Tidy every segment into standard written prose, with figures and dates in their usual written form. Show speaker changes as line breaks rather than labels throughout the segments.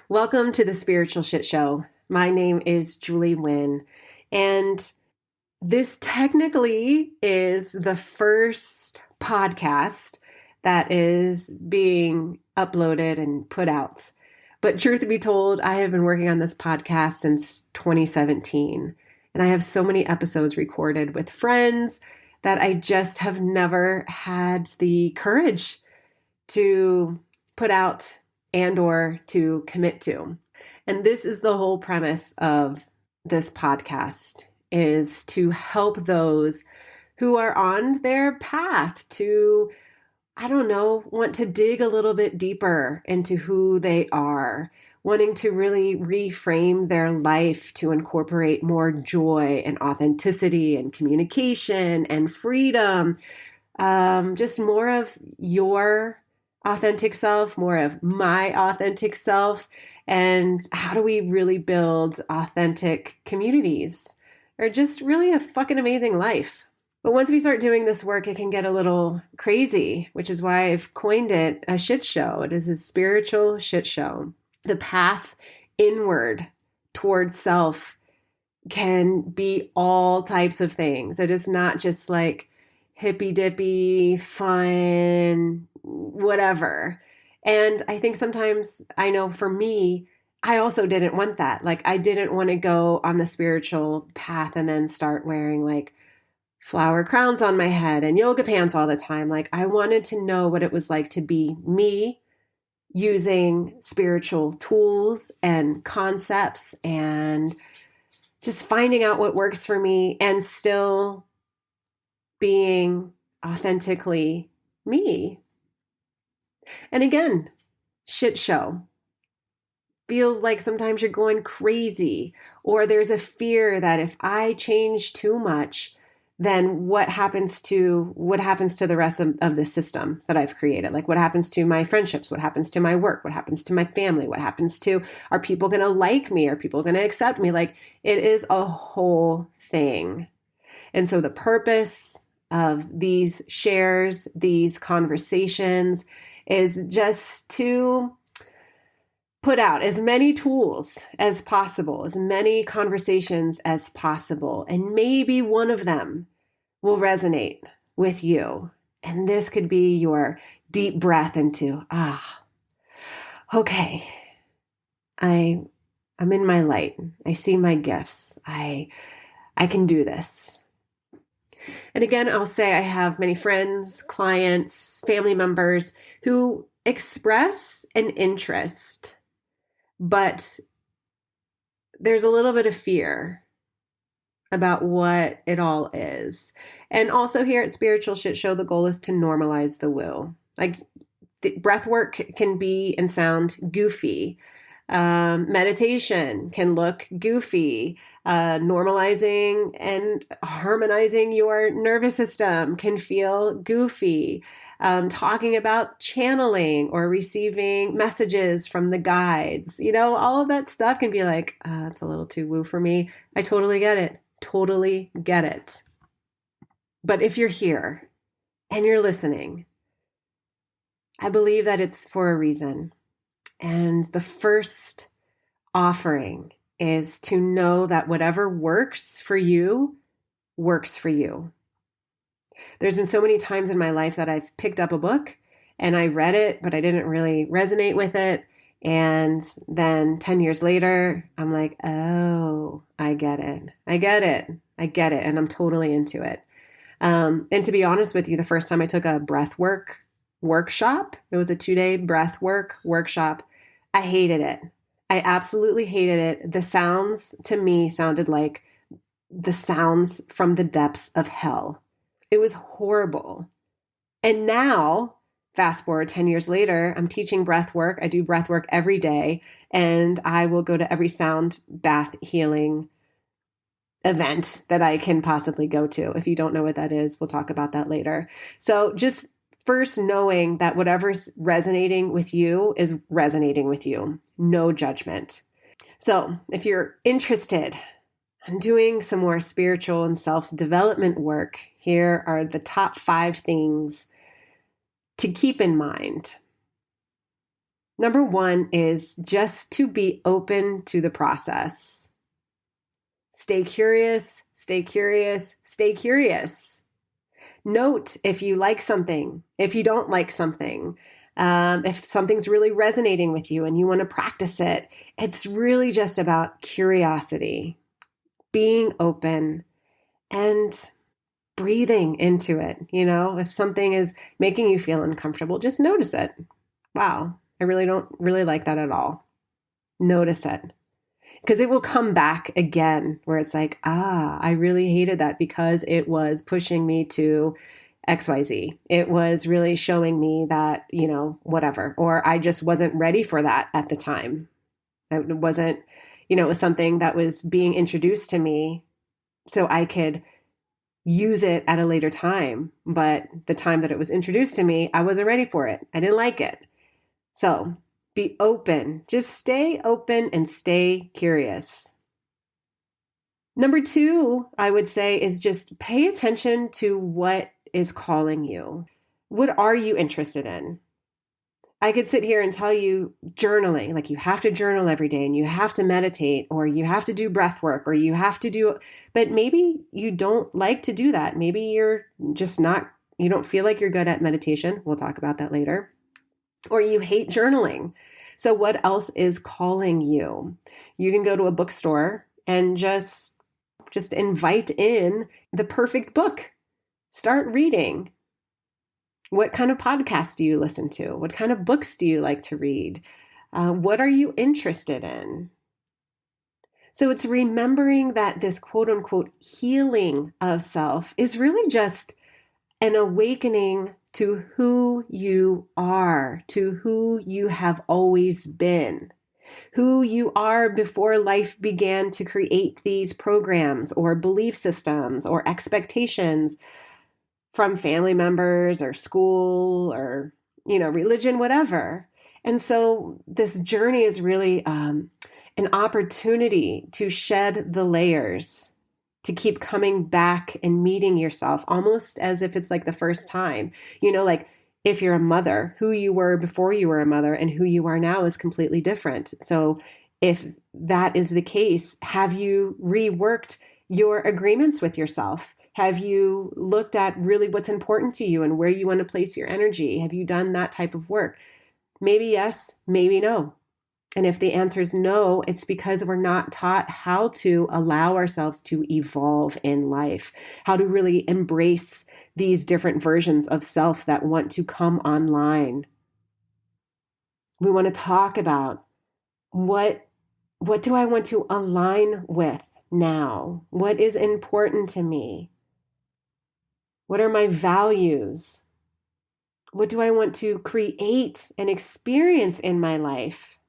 Welcome to the Spiritual Shitshow. My name is Julie Wynn, and this technically is the first podcast that is being uploaded and put out. But truth be told, I have been working on this podcast since 2017, and I have so many episodes recorded with friends that I just have never had the courage to put out and or to commit to. And this is the whole premise of this podcast, is to help those who are on their path to, want to dig a little bit deeper into who they are, wanting to really reframe their life to incorporate more joy and authenticity and communication and freedom, just more of your authentic self, more of my authentic self, and how do we really build authentic communities or just really a fucking amazing life. But once we start doing this work, it can get a little crazy, which is why I've coined it a shit show. It is a spiritual shit show. The path inward towards self can be all types of things. It is not just like hippy dippy, fun, whatever. And I think sometimes, I know for me, I also didn't want that. Like, I didn't want to go on the spiritual path and then start wearing like flower crowns on my head and yoga pants all the time. Like, I wanted to know what it was like to be me, using spiritual tools and concepts and just finding out what works for me and still being authentically me. And again, shit show. Feels like sometimes you're going crazy, or there's a fear that if I change too much, then what happens to the rest of the system that I've created? Like, what happens to my friendships? What happens to my work? What happens to my family? What happens to, are people going to like me? Are people going to accept me? Like, it is a whole thing. And so the purpose of these shares, these conversations, is just to put out as many tools as possible, as many conversations as possible, and maybe one of them will resonate with you. And this could be your deep breath into, okay, I'm in my light. I see my gifts. I can do this. And again, I'll say I have many friends, clients, family members who express an interest, but there's a little bit of fear about what it all is. And also here at Spiritual Shit Show, the goal is to normalize the woo. Like, the breath work can be and sound goofy. Meditation can look goofy. Normalizing and harmonizing your nervous system can feel goofy. Talking about channeling or receiving messages from the guides, all of that stuff can be like, it's a little too woo for me. I totally get it. Totally get it. But if you're here and you're listening, I believe that it's for a reason. And the first offering is to know that whatever works for you works for you. There's been so many times in my life that I've picked up a book and I read it, but I didn't really resonate with it. And then 10 years later, I'm like, oh, I get it. I get it. I get it. And I'm totally into it. And to be honest with you, the first time I took a breath work workshop, it was a 2-day breath work workshop. I hated it. I absolutely hated it. The sounds to me sounded like the sounds from the depths of hell. It was horrible. And now, fast forward 10 years later, I'm teaching breath work. I do breath work every day, and I will go to every sound bath healing event that I can possibly go to. If you don't know what that is, we'll talk about that later. So just first knowing that whatever's resonating with you is resonating with you. No judgment. So if you're interested in doing some more spiritual and self-development work, here are the top 5 things to keep in mind. Number one is just to be open to the process. Stay curious, stay curious, stay curious. Note if you like something, if you don't like something, if something's really resonating with you and you want to practice it. It's really just about curiosity, being open, and breathing into it. If something is making you feel uncomfortable, just notice it. Wow, I really don't really like that at all. Notice it. Because it will come back again where it's like, I really hated that because it was pushing me to XYZ. It was really showing me that, whatever, or I just wasn't ready for that at the time. It wasn't, it was something that was being introduced to me so I could use it at a later time. But the time that it was introduced to me, I wasn't ready for it. I didn't like it. So be open. Just stay open and stay curious. Number two, I would say, is just pay attention to what is calling you. What are you interested in? I could sit here and tell you journaling, like you have to journal every day and you have to meditate or you have to do breath work or you have to do, but maybe you don't like to do that. Maybe you're just not, you don't feel like you're good at meditation. We'll talk about that later. Or you hate journaling. So what else is calling you? You can go to a bookstore and just invite in the perfect book. Start reading. What kind of podcasts do you listen to? What kind of books do you like to read? What are you interested in? So it's remembering that this quote unquote healing of self is really just an awakening to who you are, to who you have always been, who you are before life began to create these programs or belief systems or expectations from family members or school or, religion, whatever. And so this journey is really an opportunity to shed the layers, to keep coming back and meeting yourself almost as if it's like the first time. Like if you're a mother, who you were before you were a mother and who you are now is completely different. So if that is the case, have you reworked your agreements with yourself? Have you looked at really what's important to you and where you want to place your energy? Have you done that type of work? Maybe yes, maybe no. And if the answer is no, it's because we're not taught how to allow ourselves to evolve in life, how to really embrace these different versions of self that want to come online. We want to talk about what do I want to align with now? What is important to me? What are my values? What do I want to create and experience in my life?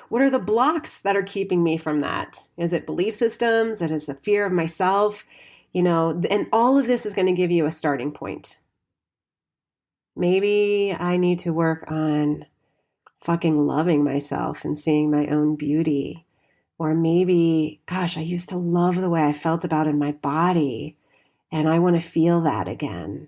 What are the blocks that are keeping me from that? Is it belief systems? Is it a fear of myself? And all of this is going to give you a starting point. Maybe I need to work on fucking loving myself and seeing my own beauty. Or maybe, gosh, I used to love the way I felt about in my body, and I want to feel that again.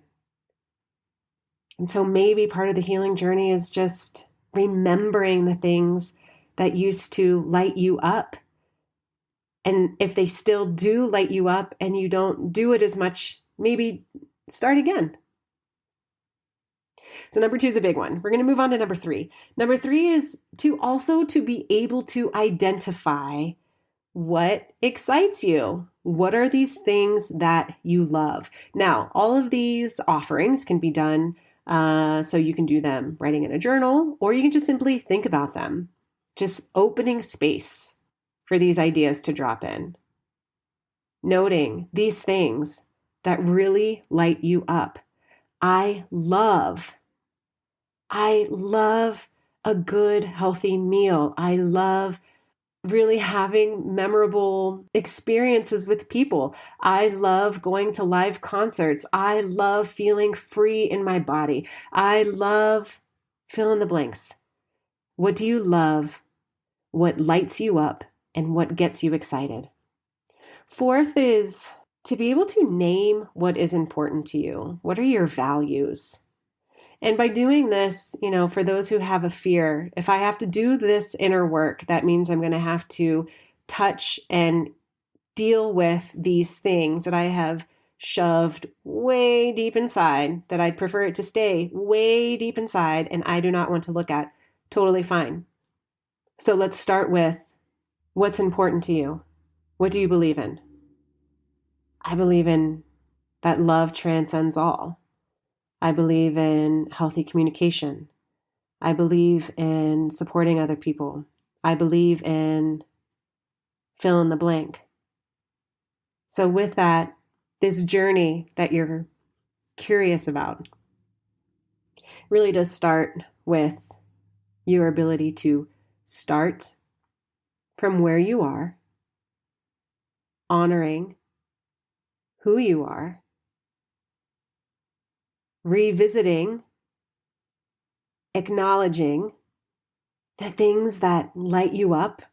And so maybe part of the healing journey is just remembering the things that used to light you up. And if they still do light you up and you don't do it as much, maybe start again. So number 2 is a big one. We're going to move on to number 3. Number 3 is to be able to identify what excites you. What are these things that you love? Now, all of these offerings can be done. So you can do them writing in a journal, or you can just simply think about them. Just opening space for these ideas to drop in. Noting these things that really light you up. I love a good, healthy meal. I love really having memorable experiences with people. I love going to live concerts. I love feeling free in my body. I love fill in the blanks. What do you love? What lights you up? And what gets you excited? 4th is to be able to name what is important to you. What are your values? And by doing this, for those who have a fear, if I have to do this inner work, that means I'm going to have to touch and deal with these things that I have shoved way deep inside, that I'd prefer it to stay way deep inside and I do not want to look at. Totally fine. So let's start with what's important to you. What do you believe in? I believe in that love transcends all. I believe in healthy communication. I believe in supporting other people. I believe in fill in the blank. So with that, this journey that you're curious about really does start with your ability to start from where you are, honoring who you are, revisiting, acknowledging the things that light you up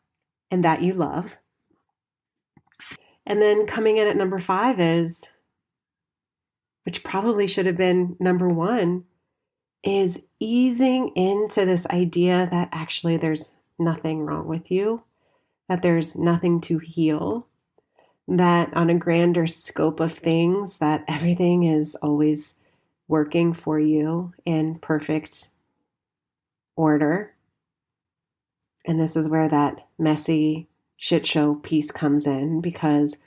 and that you love. And then coming in at number 5 is, which probably should have been number 1, is easing into this idea that actually there's nothing wrong with you, that there's nothing to heal, that on a grander scope of things, that everything is always working for you in perfect order. And this is where that messy shit show piece comes in, because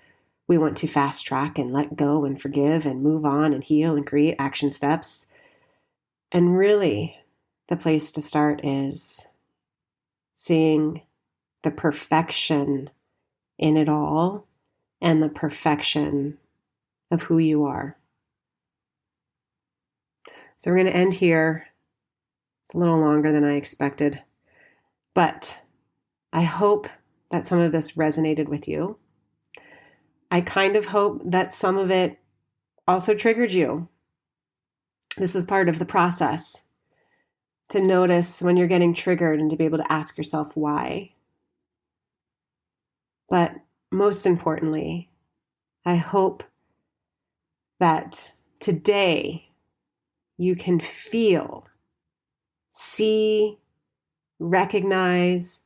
we want to fast track and let go and forgive and move on and heal and create action steps. And really, the place to start is seeing the perfection in it all and the perfection of who you are. So we're going to end here. It's a little longer than I expected, but I hope that some of this resonated with you. I kind of hope that some of it also triggered you. This is part of the process, to notice when you're getting triggered and to be able to ask yourself why. But most importantly, I hope that today you can feel, see, recognize,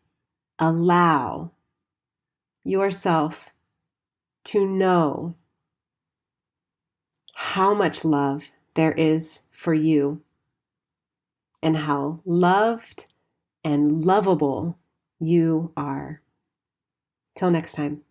allow yourself to know how much love there is for you and how loved and lovable you are. Till next time.